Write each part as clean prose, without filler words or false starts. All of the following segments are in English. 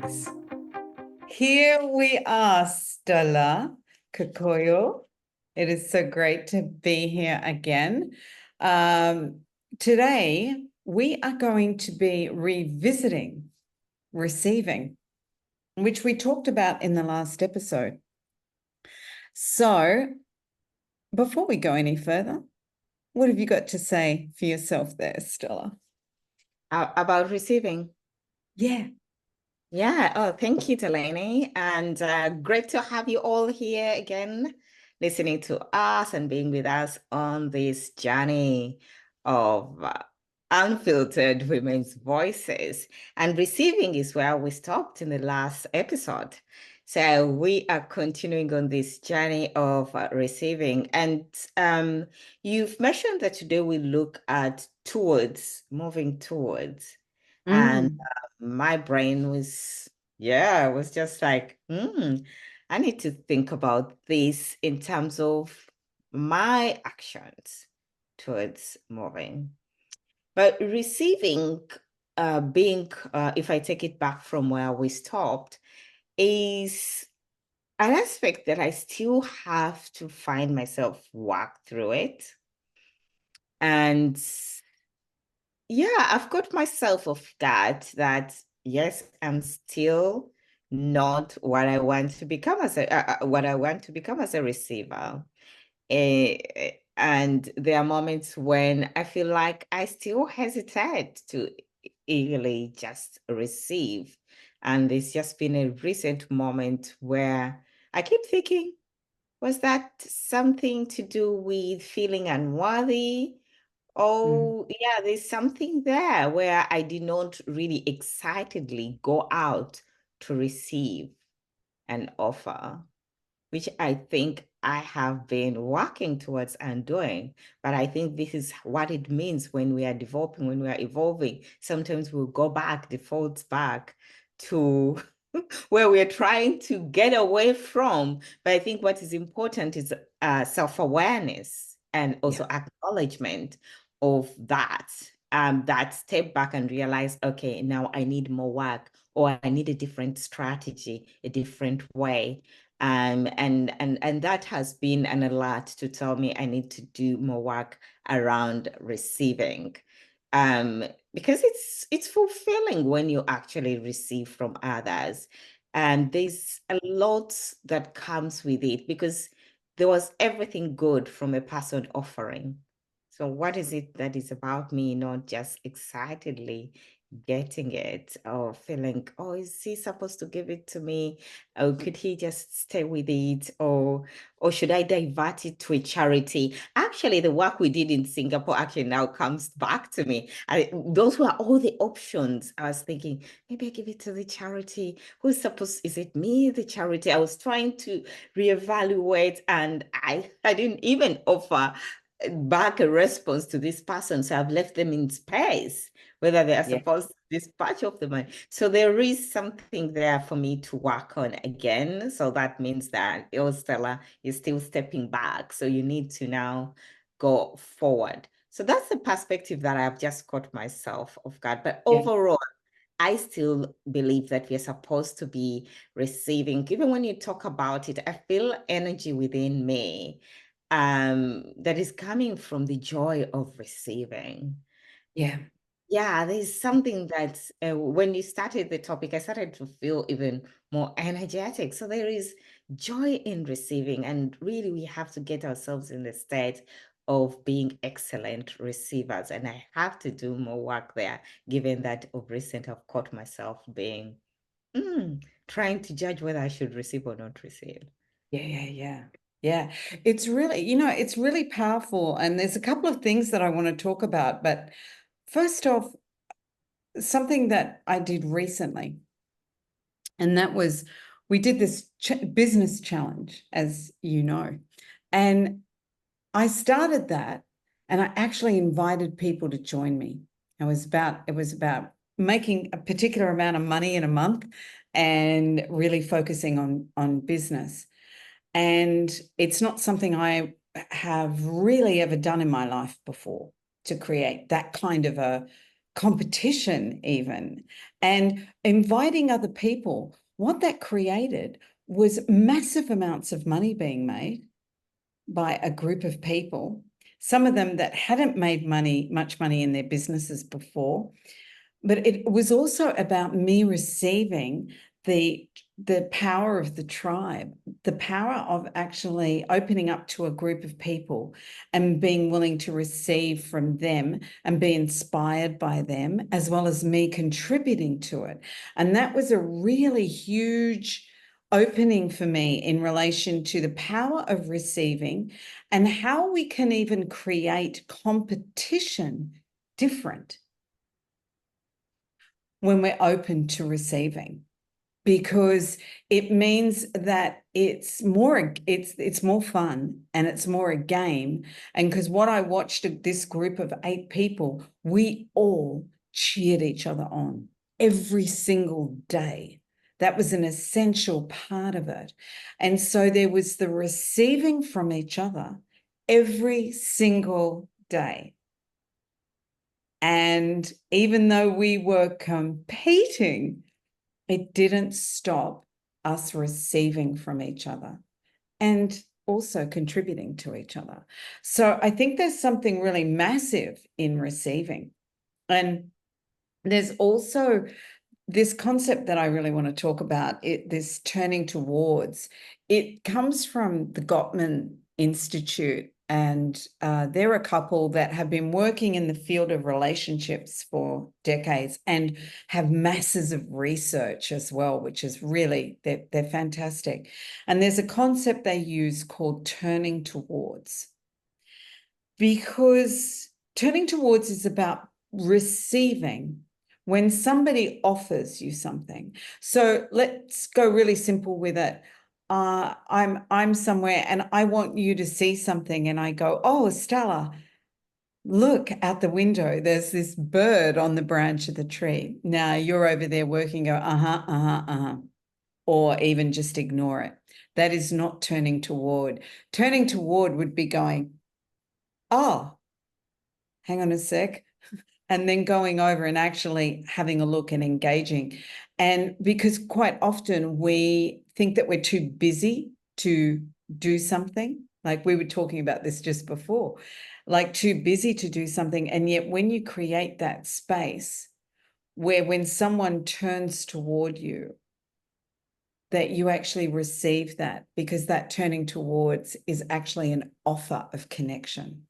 Greetings. Here we are, Stella Kakoyo. It is so great to be here again. Today, we are going to be revisiting receiving, which we talked about in the last episode. So, before we go any further, what have you got to say for yourself there, Stella? About receiving. Yeah. Yeah. Oh, thank you, Delany. And great to have you all here again, listening to us and being with us on this journey of unfiltered women's voices. And receiving is where we stopped in the last episode. So we are continuing on this journey of receiving. And you've mentioned that today we look at towards, moving towards. And my brain was, was just like, I need to think about this in terms of my actions towards moving. But receiving, if I take it back from where we stopped, is an aspect that I still have to find myself work through it. And yeah, I've got myself off guard that yes, I'm still not what I want to become as a receiver. And there are moments when I feel like I still hesitate to eagerly just receive. And there's just been a recent moment where I keep thinking, was that something to do with feeling unworthy? Oh, yeah, there's something there where I did not really excitedly go out to receive an offer, which I think I have been working towards and doing. But I think this is what it means when we are developing, when we are evolving. Sometimes we'll go back, default back to where we're trying to get away from. But I think what is important is self-awareness and also acknowledgement of that. That step back and realize, okay, now I need more work, or I need a different strategy, a different way. And that has been an alert to tell me I need to do more work around receiving. Because it's fulfilling when you actually receive from others. And there's a lot that comes with it because there was everything good from a person offering. So what is it that is about me not just excitedly getting it or feeling, oh, is he supposed to give it to me? Or could he just stay with it? Or should I divert it to a charity? Actually, the work we did in Singapore actually now comes back to me. Those were all the options. I was thinking, maybe I give it to the charity. Is it me, the charity? I was trying to reevaluate, and I didn't even offer back a response to this person. So I've left them in space, whether they are supposed to dispatch of the money. So there is something there for me to work on again. So that means that Stella is still stepping back. So you need to now go forward. So that's the perspective that I've just caught myself off guard. But overall, I still believe that we're supposed to be receiving. Even when you talk about it, I feel energy within me that is coming from the joy of receiving. Yeah. Yeah, there's something that when you started the topic, I started to feel even more energetic. So there is joy in receiving, and really we have to get ourselves in the state of being excellent receivers. And I have to do more work there, given that of recent I've caught myself being trying to judge whether I should receive or not receive. Yeah. It's really, it's really powerful. And there's a couple of things that I want to talk about. But first off, something that I did recently, and that was we did this business challenge, as you know. And I started that, and I actually invited people to join me. It was about making a particular amount of money in a month and really focusing on business. And it's not something I have really ever done in my life before, to create that kind of a competition even, and inviting other people. What that created was massive amounts of money being made by a group of people, some of them that hadn't made much money in their businesses before. But it was also about me receiving the power of the tribe, the power of actually opening up to a group of people and being willing to receive from them and be inspired by them, as well as me contributing to it. And that was a really huge opening for me in relation to the power of receiving and how we can even create competition different when we're open to receiving, because it means that it's more fun and it's more a game. And because what I watched this group of 8 people, we all cheered each other on every single day. That was an essential part of it. And so there was the receiving from each other every single day. And even though we were competing, it didn't stop us receiving from each other and also contributing to each other. So I think there's something really massive in receiving. And there's also this concept that I really want to talk about, this turning towards. It comes from the Gottman Institute, and they're a couple that have been working in the field of relationships for decades and have masses of research as well, which is really, they're fantastic. And there's a concept they use called turning towards, because turning towards is about receiving when somebody offers you something. So let's go really simple with it. I'm somewhere and I want you to see something, and I go, oh, Stella, look out the window. There's this bird on the branch of the tree. Now you're over there working, go, or even just ignore it. That is not turning toward. Turning toward would be going, oh, hang on a sec, and then going over and actually having a look and engaging. And because quite often we think that we're too busy to do something, like we were talking about this just before, like too busy to do something. And yet when you create that space where when someone turns toward you, that you actually receive that, because that turning towards is actually an offer of connection.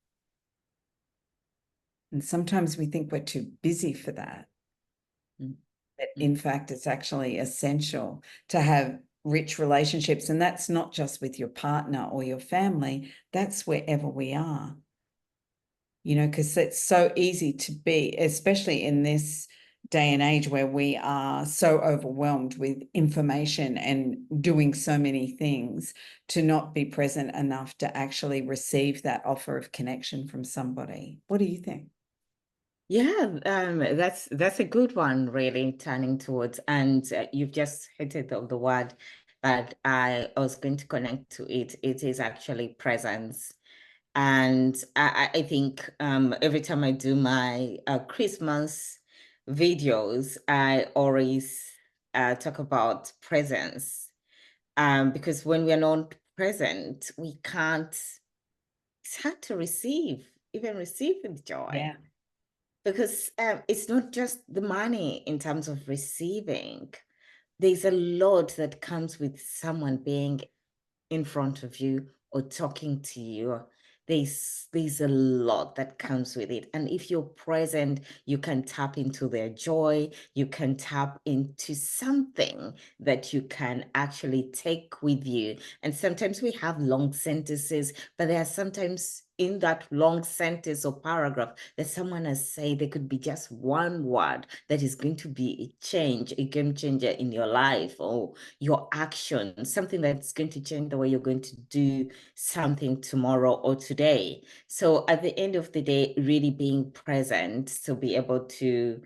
And sometimes we think we're too busy for that. But in fact, it's actually essential to have rich relationships. And that's not just with your partner or your family, that's wherever we are. You know, because it's so easy to be, especially in this day and age where we are so overwhelmed with information and doing so many things, to not be present enough to actually receive that offer of connection from somebody. What do you think? Yeah, that's a good one, really, turning towards. And you've just hit it the word that I was going to connect to it. It is actually presence. And I think every time I do my Christmas videos, I always talk about presence. Because when we're not present, we can't, it's hard to even receive with joy. Yeah. Because it's not just the money in terms of receiving. There's a lot that comes with someone being in front of you or talking to you. There's a lot that comes with it. And if you're present, you can tap into their joy. You can tap into something that you can actually take with you. And sometimes we have long sentences, but there are sometimes in that long sentence or paragraph that someone has said, there could be just one word that is going to be a game changer in your life or your action, something that's going to change the way you're going to do something tomorrow or today. So at the end of the day, really being present to be able to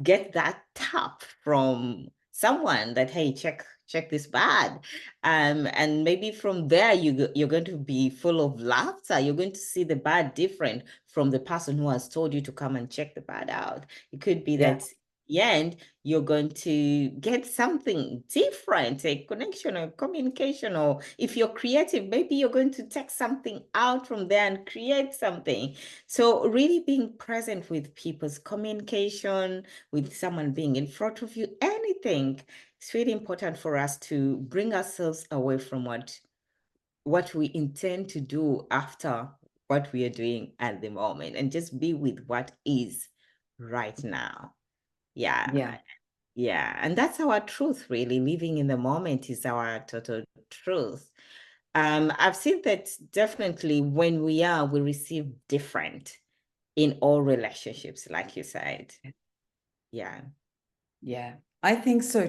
get that tap from someone that, hey, check check this bad. And maybe from there, you're going to be full of laughter. You're going to see the bad different from the person who has told you to come and check the bad out. It could be Yeah. that the end, you're going to get something different, a connection or communication, or if you're creative, maybe you're going to take something out from there and create something. So really being present with people's communication, with someone being in front of you, anything, it's really important for us to bring ourselves away from what we intend to do after what we are doing at the moment, and just be with what is right now. Yeah. Yeah, and that's our truth, really. Living in the moment is our total truth. I've seen that definitely when we receive different in all relationships, like you said. Yeah. Yeah. I think so.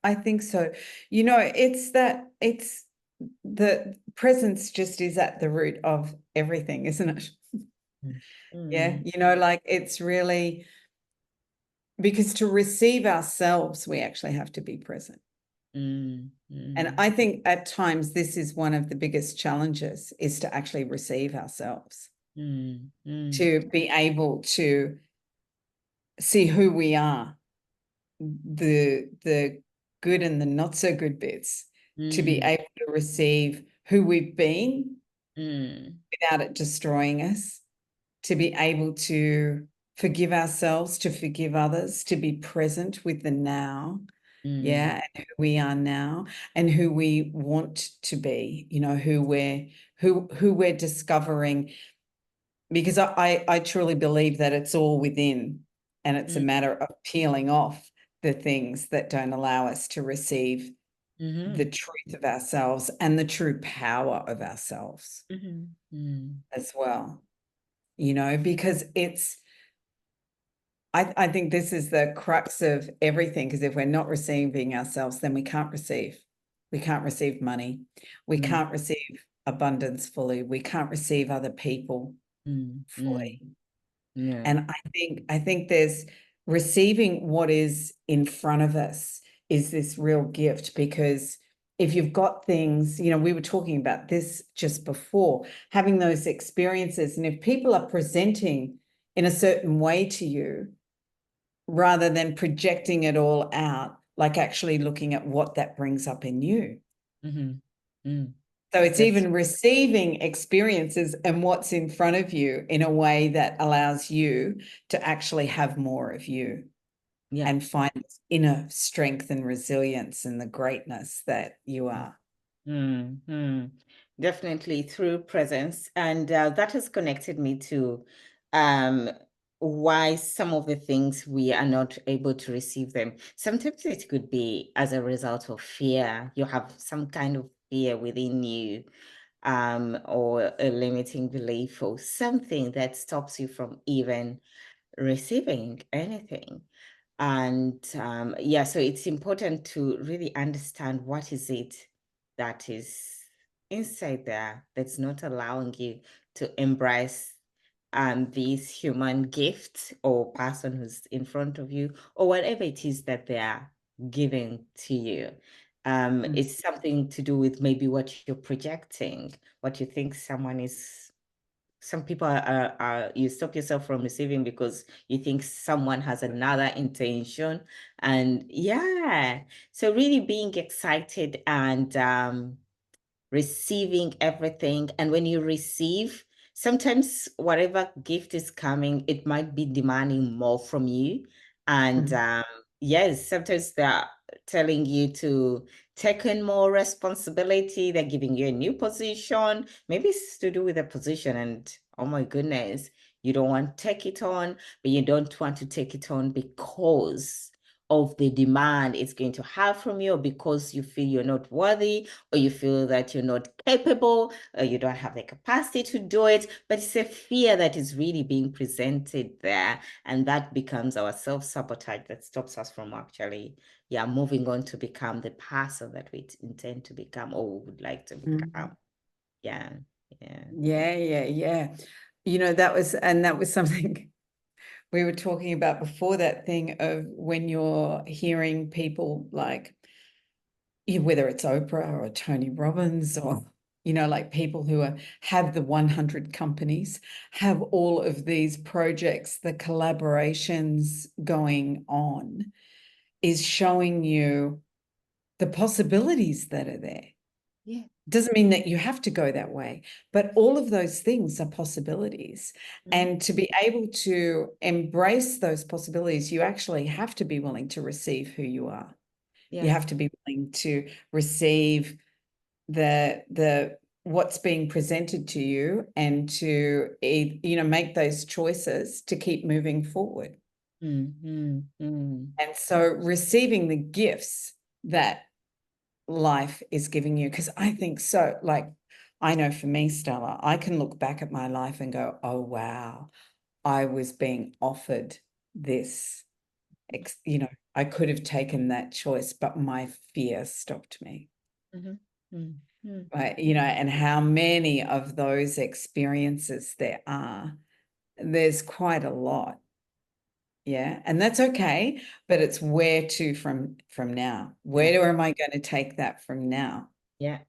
I think so. It's the presence just is at the root of everything, isn't it? Yeah. Mm, Like it's really because to receive ourselves, we actually have to be present. mm, And mm, I think at times this is one of the biggest challenges is to actually receive ourselves, mm, mm, to be able to see who we are, the good and the not so good bits, to be mm, able to receive who we've been mm, without it destroying us, to be able to forgive ourselves, to forgive others, to be present with the now. mm, Yeah, and who we are now and who we want to be, who we're discovering, because I truly believe that it's all within, and it's a mm, matter of peeling off the things that don't allow us to receive the mhm, truth of ourselves and the true power of ourselves mhm, mm, as well. Because I think this is the crux of everything, because if we're not receiving ourselves, then we can't receive. We can't receive money. We mm, can't receive abundance fully. We can't receive other people mm, mm. fully. Yeah. And I think there's receiving what is in front of us is this real gift, because if you've got things, we were talking about this just before, having those experiences, and if people are presenting in a certain way to you, rather than projecting it all out, like actually looking at what that brings up in you. Mm-hmm. Mm. So it's That's even receiving experiences and what's in front of you in a way that allows you to actually have more of you yeah. and find inner strength and resilience and the greatness that you are. Mm, definitely through presence. And that has connected me to um, why some of the things we are not able to receive them. Sometimes it could be as a result of fear. You have some kind of fear within you, or a limiting belief or something that stops you from even receiving anything. And yeah, so it's important to really understand what is it that is inside there that's not allowing you to embrace this human gift or person who's in front of you, or whatever it is that they are giving to you. Mm. It's something to do with maybe what you're projecting, what you think someone is. Some people are you stop yourself from receiving because you think someone has another intention. And yeah, so really being excited and receiving everything. And when you receive, sometimes whatever gift is coming, it might be demanding more from you. And Mhm. yes, sometimes they're telling you to take on more responsibility. They're giving you a new position. Maybe it's to do with a position, and oh my goodness, you don't want to take it on, but you don't want to take it on because of the demand it's going to have from you, or because you feel you're not worthy, or you feel that you're not capable, or you don't have the capacity to do it. But it's a fear that is really being presented there, and that becomes our self-sabotage that stops us from actually, yeah, moving on to become the person that we intend to become or would like to become. Mhm. Yeah, yeah. Yeah. That was something we were talking about before, that thing of when you're hearing people like whether it's Oprah or Tony Robbins or, like people who have the 100 companies, have all of these projects, the collaborations going on, is showing you the possibilities that are there. Yeah. Doesn't mean that you have to go that way, but all of those things are possibilities. And to be able to embrace those possibilities, you actually have to be willing to receive who you are. You Yeah. have to be willing to receive the what's being presented to you, and to make those choices to keep moving forward. And so receiving the gifts that life is giving you, because I think so, like, I know for me, Stella, I can look back at my life and go, oh wow, I was being offered this, I could have taken that choice, but my fear stopped me. Right, and how many of those experiences there are. There's quite a lot. Yeah, and that's okay, but it's where to from now. Where am I going to take that from now? Yeah,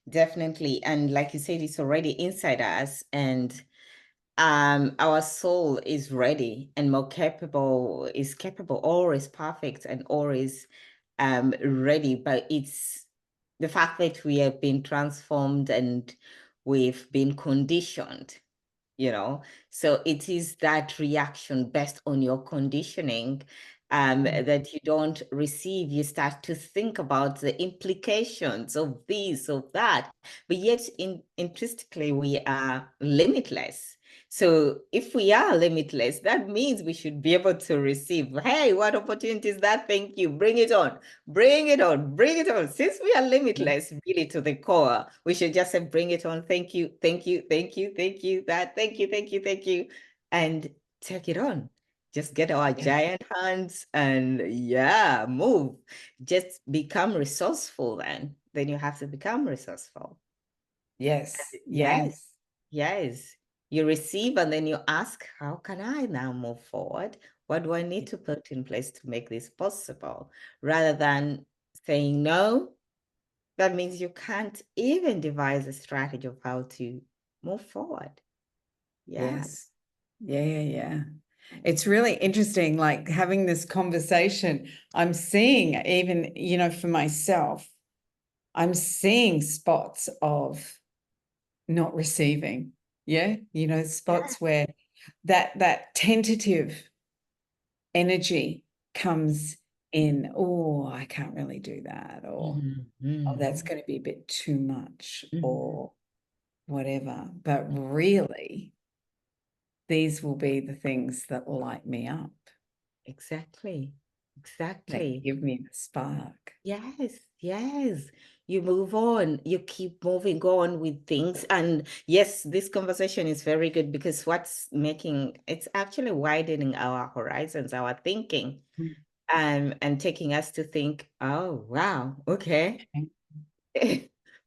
definitely. And like you said, it's already inside us, and our soul is ready and more capable, is capable, always perfect and always ready. But it's the fact that we have been transformed and we've been conditioned, so it is that reaction based on your conditioning that you don't receive. You start to think about the implications of this, of that, but yet intrinsically we are limitless. So if we are limitless, that means we should be able to receive. Hey, what opportunity is that? Thank you. Bring it on. Bring it on. Bring it on. Since we are limitless, really to the core, we should just say, bring it on. Thank you. Thank you. Thank you. Thank you. That. Thank you. Thank you. Thank you. And take it on. Just get our giant hands and move. Just become resourceful then. Then you have to become resourceful. Yes. Yes. Yes. You receive and then you ask, how can I now move forward? What do I need to put in place to make this possible? Rather than saying no, that means you can't even devise a strategy of how to move forward. Yes. Yeah. It's really interesting, like having this conversation. I'm seeing, even, for myself, I'm seeing spots of not receiving. Yeah. Spots where that tentative energy comes in. Oh, I can't really do that. Or, oh, that's going to be a bit too much, or whatever. But really, these will be the things that light me up. Exactly. That Exactly. give me the spark. Yes. You move on, you keep moving on with things. And yes, this conversation is very good because it's actually widening our horizons, our thinking, and taking us to think, oh, wow, okay.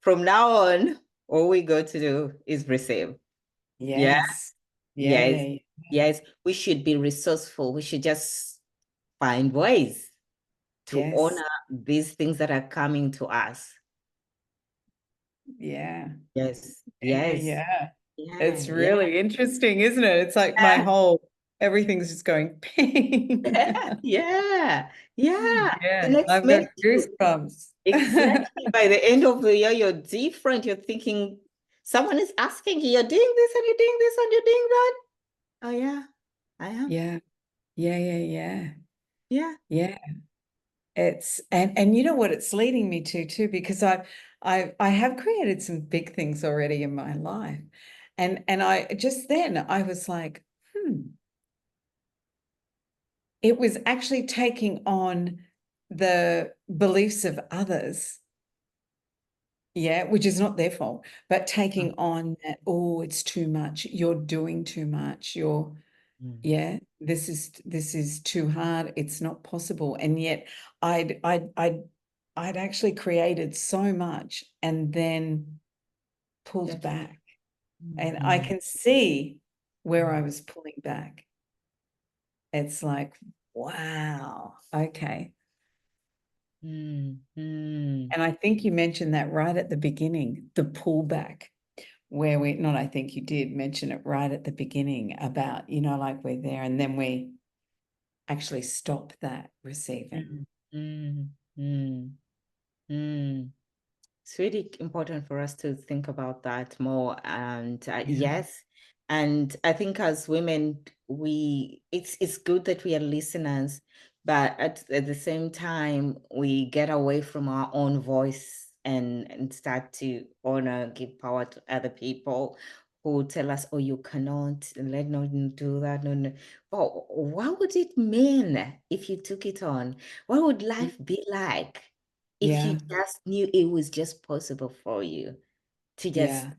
From now on, all we got to do is receive. Yes. Yes. We should be resourceful. We should just find ways to honor these things that are coming to us. Yeah. Yes. It's really interesting, isn't it? It's like everything's just going ping. Yeah. The next I've got minute, goosebumps. exactly. By the end of the year, you're different. You're thinking, someone is asking you, you're doing this and you're doing this and you're doing that. Oh, yeah, I am. Yeah. It's and you know what it's leading me to too, because I have created some big things already in my life. And I just then I was like, it was actually taking on the beliefs of others, which is not their fault, but taking on that, oh, it's too much, you're doing too much, this is too hard, it's not possible. And yet I'd actually created so much and then pulled back. And I can see where I was pulling back. It's like, wow, okay. mm, mm, And I think you mentioned that right at the beginning, the pullback, where not I think you did mention it right at the beginning about, like we're there and then we actually stop that receiving. mm, mm, mm, mm. It's really important for us to think about that more. And Yeah. yes, and I think as women, it's good that we are listeners, but at the same time, we get away from our own voice and start to honor, give power to other people who tell us, "Oh, you cannot, let not do that." No, no. But what would it mean if you took it on? What would life be like if you Yeah. just knew it was just possible for you to just Yeah.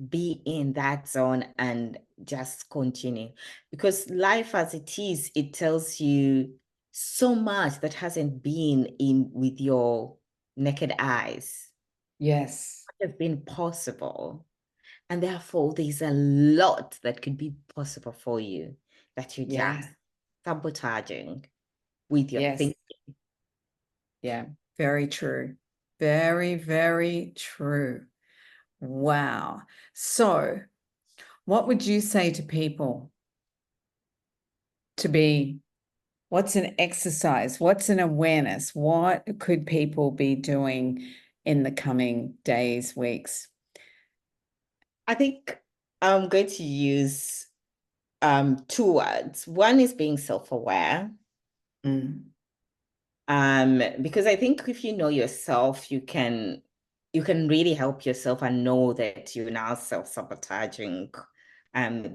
be in that zone and just continue? Because life as it is, it tells you so much that hasn't been in with your naked eyes. Yes. What has been possible, and therefore there's a lot that could be possible for you that you're Yeah. just sabotaging with your Yes. thinking. Yeah. Very true. Very, very true. Wow. So, what would you say to people to be, what's an exercise? What's an awareness? What could people be doing in the coming days, weeks? I think I'm going to use two words. One is being self-aware. Mm. Because I think if you know yourself, you can really help yourself and know that you're now self-sabotaging.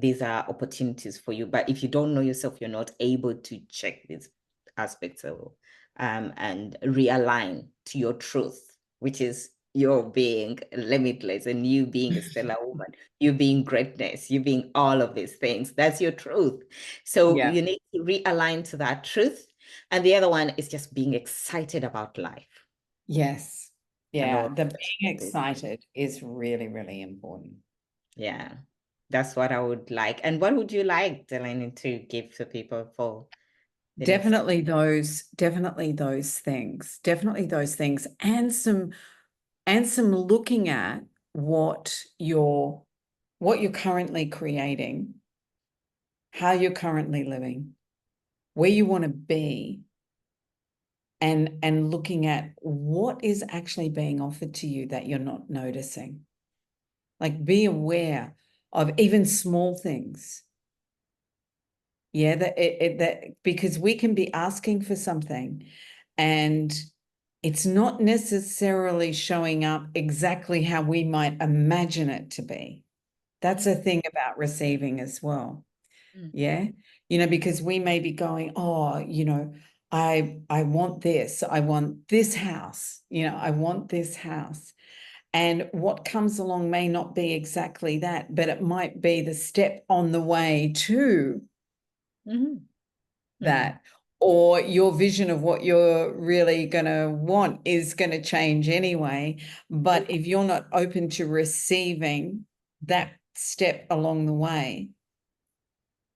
These are opportunities for you. But if you don't know yourself, you're not able to check these aspects of and realign to your truth, which is your being limitless and you being a stellar woman, you being greatness, you being all of these things. That's your truth. So Yeah. you need to realign to that truth. And the other one is just being excited about life Yes. and Yeah. all The that being is. excited is really, really important. Yeah, that's what I would like. And what would you like, Delany, to give to people for the next? Definitely those things. Definitely those things. And some looking at what you're currently creating, how you're currently living, where you want to be, and looking at what is actually being offered to you that you're not noticing. Like be aware of even small things. Yeah, that because we can be asking for something and it's not necessarily showing up exactly how we might imagine it to be. That's a thing about receiving as well. Mm, Yeah. Because we may be going, oh, I want this. I want this house. I want this house. And what comes along may not be exactly that, but it might be the step on the way to mm-hmm, mm-hmm, that. Or your vision of what you're really going to want is going to change anyway. But if you're not open to receiving that step along the way,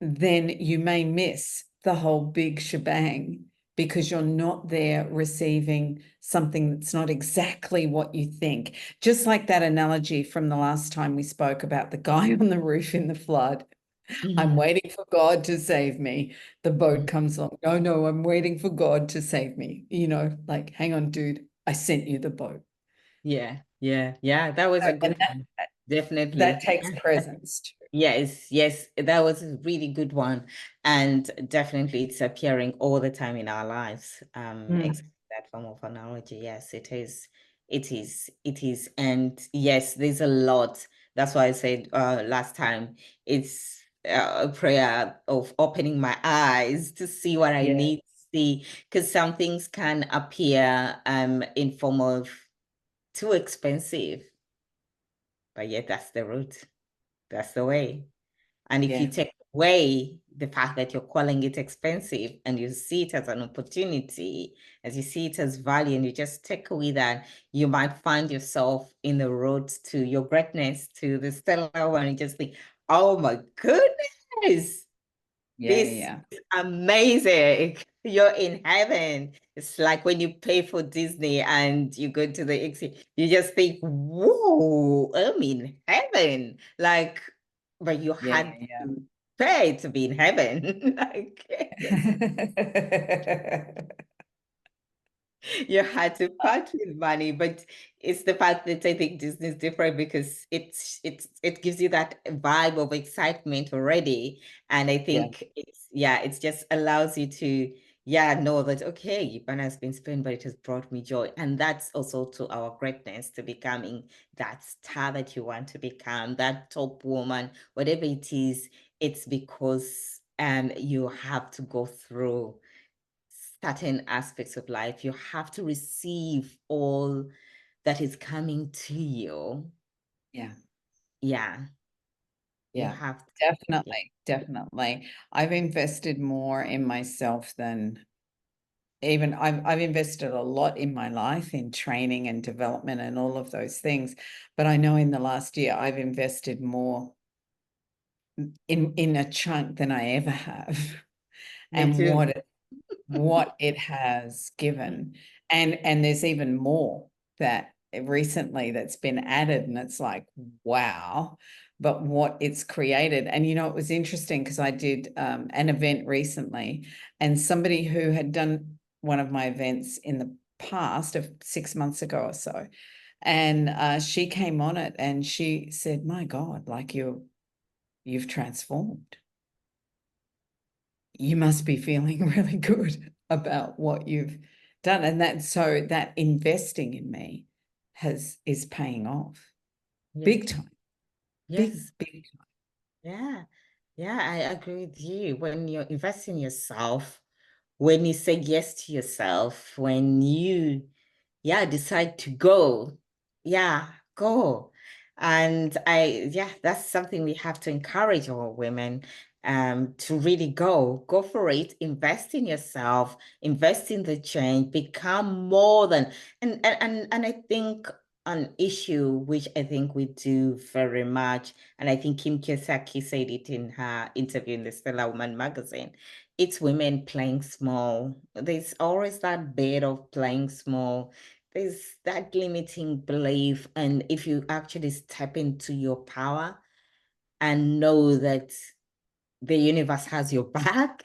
then you may miss the whole big shebang because you're not there receiving something that's not exactly what you think. Just like that analogy from the last time we spoke about the guy on the roof in the flood. I'm mm-hmm, waiting for God to save me. The boat mm-hmm. comes along. No, no, I'm waiting for God to save me. Like, hang on, dude, I sent you the boat. Yeah, yeah, yeah. That was a And good one. that Definitely. takes presence too. Yes, yes, that was a really good one. And definitely it's appearing all the time in our lives. Mm. Exactly that form of analogy. Yes, it is. It is. It is. And yes, there's a lot. That's why I said last time, it's a prayer of opening my eyes to see what I Yeah, need to see. Because some things can appear in form of too expensive, but yet that's the route. That's the way. And if you yeah, take away the fact that you're calling it expensive and you see it as an opportunity, as you see it as value, and you just take away that, you might find yourself in the road to your greatness, to the stellar one, and just think, oh my goodness, yeah, this yeah. is amazing. You're in heaven. It's like when you pay for Disney and you go to the exit, you just think, whoa, I'm in heaven. Like, but you Yeah, had yeah. to pay to be in heaven. Like, you had to part with money, but it's the fact that I think Disney is different because it gives you that vibe of excitement already. And I Yeah, think it just allows you to know that okay, money has been spent, but it has brought me joy. And that's also to our greatness, to becoming that star that you want to become, that top woman, whatever it is, it's because you have to go through certain aspects of life. You have to receive all that is coming to you. yeah, Yeah, you yeah. have to. Yeah. Definitely, definitely. I've invested more in myself than even I've invested a lot in my life in training and development and all of those things. But I know in the last year I've invested more in a chunk than I ever have. Me And too. what it has given. And there's even more that recently that's been added, and it's like, wow, but what it's created. And it was interesting because I did an event recently, and somebody who had done one of my events in the past of 6 months ago or so, and she came on it and she said, my God, like you've transformed. You must be feeling really good about what you've done. And that investing in me is paying off Yes. big time, Yes. big time. Yeah. Yeah, I agree with you. When you invest in yourself, when you say yes to yourself, when you decide to go. Yeah, go. And that's something we have to encourage our women to really go for it, invest in yourself, invest in the change, become more than, and I think an issue which I think we do very much, and I think Kim Kiyosaki said it in her interview in the Stellar Woman magazine, it's women playing small. There's always that bit of playing small. There's that limiting belief. And if you actually step into your power and know that the universe has your back,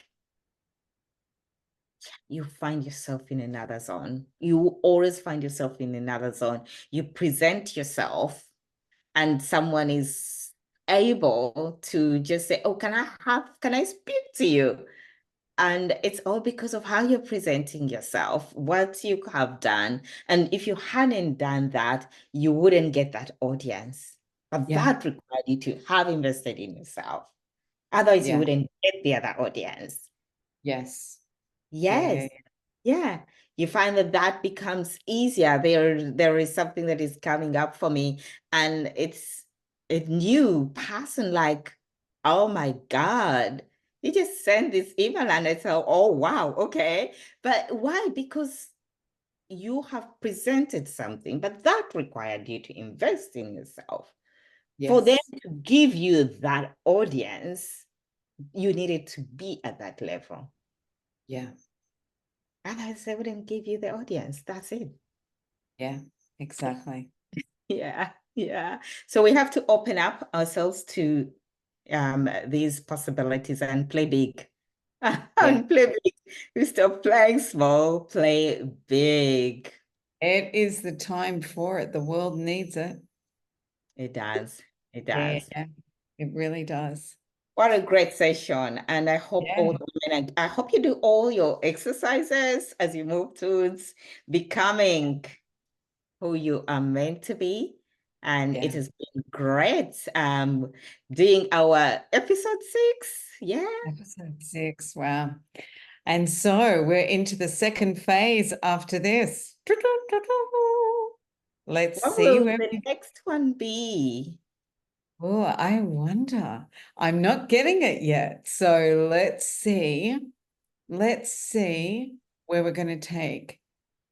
you find yourself in another zone. You always find yourself in another zone. You present yourself and someone is able to just say, oh, can I speak to you? And it's all because of how you're presenting yourself, what you have done. And if you hadn't done that, you wouldn't get that audience. But Yeah, that required you to have invested in yourself. Otherwise, you yeah, wouldn't get the other audience. yes, yeah, yeah, Yes. Yeah. You find that that becomes easier. There is something that is coming up for me, and it's a new person, like, oh my God, you just send this email and it's oh wow, okay. But why? Because you have presented something, but that required you to invest in yourself. For them yes, to give you that audience, you needed to be at that level. yeah, Otherwise, they wouldn't give you the audience. That's it. yeah, exactly. Yeah, yeah. So we have to open up ourselves to these possibilities and play big. Yeah, And play big. We stop playing small, play big. it is the time for it. The world needs it. It does. It Yeah, does. it really does. What a great session. And I hope Yeah, all the women, I hope you do all your exercises as you move towards becoming who you are meant to be. And it yeah. has been great doing our episode 6. Yeah. Episode 6. Wow. And so we're into the second phase after this. Let's What see will where the we. next one be? Oh, I wonder. I'm not getting it yet. So let's see. Let's see where we're going to take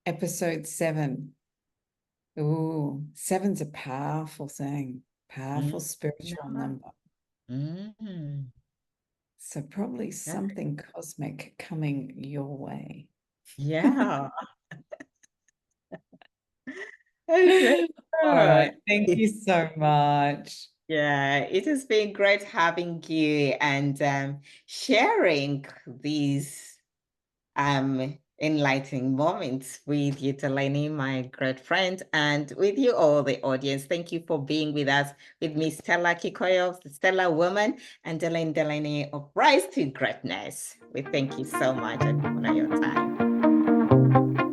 episode 7. Ooh, seven's a powerful thing, powerful Mm, spiritual number. number. Mm. So probably something cosmic coming your way. Yeah. Okay. All right. Thank you so much. Yeah, it has been great having you and sharing these enlightening moments with you, Delany, my great friend, and with you all, the audience. Thank you for being with us, with me, Stella Kikoyo, the Stellar Woman, and Delany of Rise to Greatness. We thank you so much and honor your time.